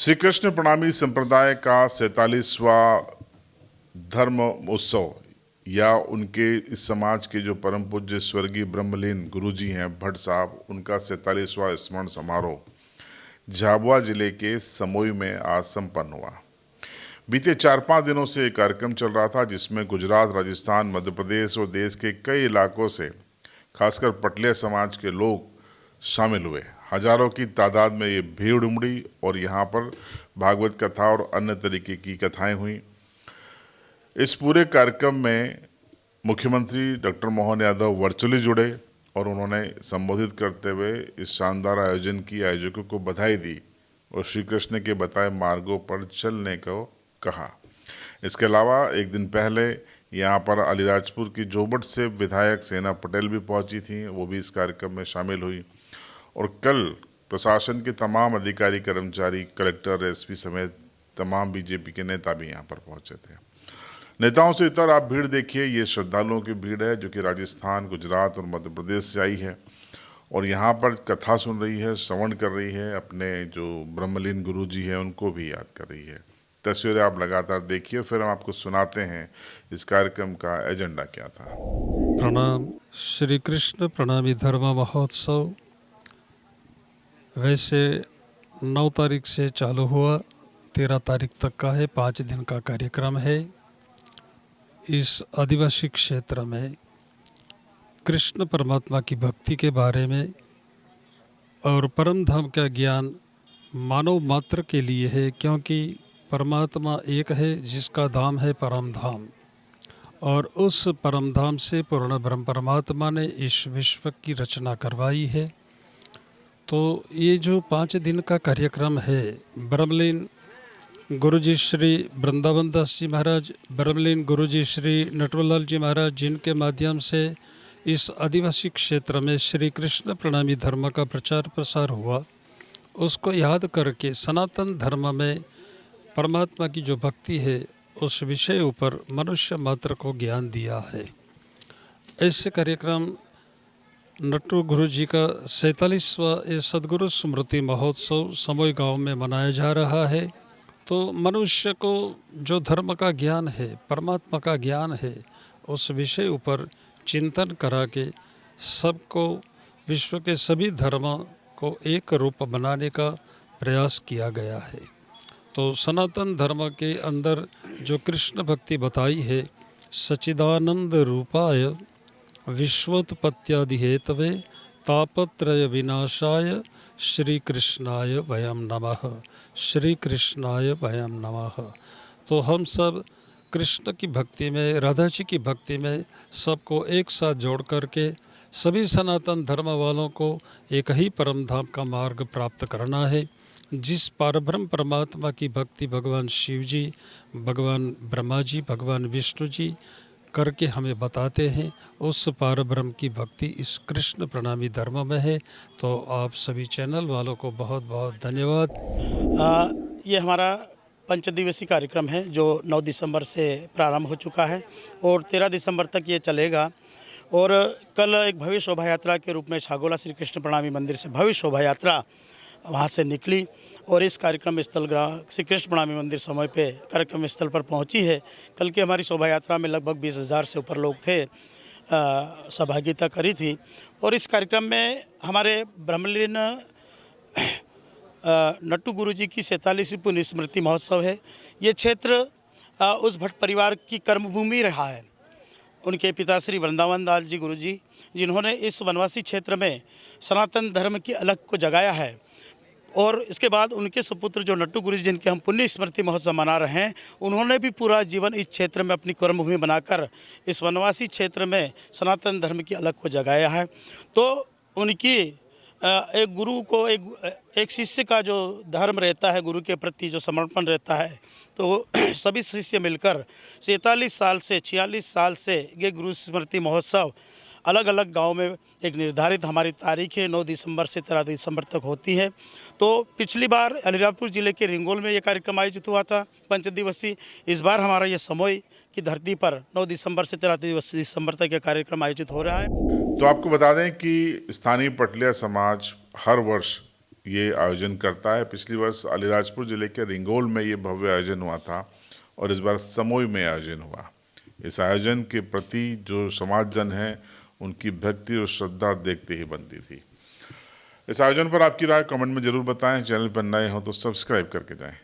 श्री कृष्ण प्रणामी संप्रदाय का 47वां धर्म उत्सव या उनके इस समाज के जो परम पूज्य स्वर्गीय ब्रह्मलीन गुरुजी हैं भट्ट साहब, उनका 47वां स्मरण समारोह झाबुआ जिले के समोई में आज संपन्न हुआ। बीते 4-5 दिनों से ये कार्यक्रम चल रहा था, जिसमें गुजरात, राजस्थान, मध्य प्रदेश और देश के कई इलाकों से खासकर पटलिया समाज के लोग शामिल हुए। हजारों की तादाद में ये भीड़ उमड़ी और यहाँ पर भागवत कथा और अन्य तरीके की कथाएं हुई। इस पूरे कार्यक्रम में मुख्यमंत्री डॉक्टर मोहन यादव वर्चुअली जुड़े और उन्होंने संबोधित करते हुए इस शानदार आयोजन की आयोजकों को बधाई दी और श्री कृष्ण के बताए मार्गों पर चलने को कहा। इसके अलावा एक दिन पहले यहाँ पर अलीराजपुर की जोबट से विधायक सेना पटेल भी पहुंची थी, वो भी इस कार्यक्रम में शामिल हुई। और कल प्रशासन के तमाम अधिकारी, कर्मचारी, कलेक्टर, एसपी समेत तमाम बीजेपी के नेता भी यहाँ पर पहुंचे थे। नेताओं से इतर आप भीड़ देखिए, ये श्रद्धालुओं की भीड़ है जो कि राजस्थान, गुजरात और मध्य प्रदेश से आई है और यहाँ पर कथा सुन रही है, श्रवण कर रही है, अपने जो ब्रह्मलीन गुरु जी हैं उनको भी याद कर रही है। तस्वीरें आप लगातार देखिए, फिर हम आपको सुनाते हैं इस कार्यक्रम का एजेंडा क्या था। प्रणाम। श्री कृष्ण प्रणामी धर्म महोत्सव वैसे 9 तारीख से चालू हुआ, 13 तारीख तक का है, 5 दिन का कार्यक्रम है। इस आदिवासी क्षेत्र में कृष्ण परमात्मा की भक्ति के बारे में और परम धाम का ज्ञान मानव मात्र के लिए है, क्योंकि परमात्मा एक है जिसका धाम है परम धाम, और उस परम धाम से पूर्ण ब्रह्म परमात्मा ने इस विश्व की रचना करवाई है। तो ये जो 5 दिन का कार्यक्रम है, ब्रह्मलीन गुरुजी श्री वृंदावन दास जी महाराज, ब्रह्मलीन गुरुजी श्री नटवरलाल जी महाराज, जिनके माध्यम से इस आदिवासी क्षेत्र में श्री कृष्ण प्रणामी धर्म का प्रचार प्रसार हुआ, उसको याद करके सनातन धर्म में परमात्मा की जो भक्ति है उस विषय ऊपर मनुष्य मात्र को ज्ञान दिया है। ऐसे कार्यक्रम नट्टू गुरु जी का 47वां सदगुरु स्मृति महोत्सव समोई गांव में मनाया जा रहा है। तो मनुष्य को जो धर्म का ज्ञान है, परमात्मा का ज्ञान है, उस विषय ऊपर चिंतन करा के सबको, विश्व के सभी धर्म को एक रूप बनाने का प्रयास किया गया है। तो सनातन धर्म के अंदर जो कृष्ण भक्ति बताई है, सच्चिदानंद रूपाय विश्वोत्पत्त्यादि हेतवे तापत्रय विनाशाय श्री कृष्णाय वयम नमः, श्री कृष्णाय वयम नमः। तो हम सब कृष्ण की भक्ति में, राधा जी की भक्ति में सबको एक साथ जोड़ करके सभी सनातन धर्म वालों को एक ही परम धाम का मार्ग प्राप्त करना है। जिस पारब्रह्म परमात्मा की भक्ति भगवान शिव जी, भगवान ब्रह्मा जी, भगवान विष्णु जी करके हमें बताते हैं, उस पारब्रह्म की भक्ति इस कृष्ण प्रणामी धर्म में है। तो आप सभी चैनल वालों को बहुत बहुत धन्यवाद। ये हमारा पंचदिवसीय कार्यक्रम है जो 9 दिसंबर से प्रारंभ हो चुका है और 13 दिसंबर तक ये चलेगा। और कल एक भव्य शोभा यात्रा के रूप में छागोला श्री कृष्ण प्रणामी मंदिर से भव्य शोभा यात्रा वहाँ से निकली और इस कार्यक्रम स्थल श्री कृष्ण प्रणामी मंदिर समय पे कार्यक्रम स्थल पर पहुँची है। कल की हमारी शोभा यात्रा में लगभग 20,000 से ऊपर लोग थे, सहभागिता करी थी। और इस कार्यक्रम में हमारे ब्रह्मलीन नट्टू गुरु जी की 47वीं पुण्य स्मृति महोत्सव है। ये क्षेत्र उस भट्ट परिवार की कर्मभूमि रहा है। उनके पिता श्री वृंदावन दास जी गुरु जी, जिन्होंने इस वनवासी क्षेत्र में सनातन धर्म की अलख को जगाया है, और इसके बाद उनके सुपुत्र जो नट्टू गुरु जी, जिनके हम पुण्य स्मृति महोत्सव मना रहे हैं, उन्होंने भी पूरा जीवन इस क्षेत्र में अपनी कर्मभूमि बनाकर इस वनवासी क्षेत्र में सनातन धर्म की अलख को जगाया है। तो उनकी एक गुरु को, एक शिष्य का जो धर्म रहता है, गुरु के प्रति जो समर्पण रहता है, तो सभी शिष्य मिलकर 46 साल से ये गुरु स्मृति महोत्सव अलग अलग गांव में एक निर्धारित हमारी तारीख है 9 दिसंबर से 13 दिसंबर तक होती है। तो पिछली बार अलीराजपुर ज़िले के रिंगोल में ये कार्यक्रम आयोजित हुआ था पंचदिवसीय। इस बार हमारा ये समोई की धरती पर 9 दिसंबर से 13 दिसंबर तक ये कार्यक्रम आयोजित हो रहा है। तो आपको बता दें कि स्थानीय पटलिया समाज हर वर्ष ये आयोजन करता है। पिछली वर्ष अलीराजपुर जिले के रिंगोल में ये भव्य आयोजन हुआ था और इस बार समोई में आयोजन हुआ। इस आयोजन के प्रति जो समाज जन है उनकी भक्ति और श्रद्धा देखते ही बनती थी। इस आयोजन पर आपकी राय कमेंट में जरूर बताएं। चैनल पर नए हो तो सब्सक्राइब करके जाएं।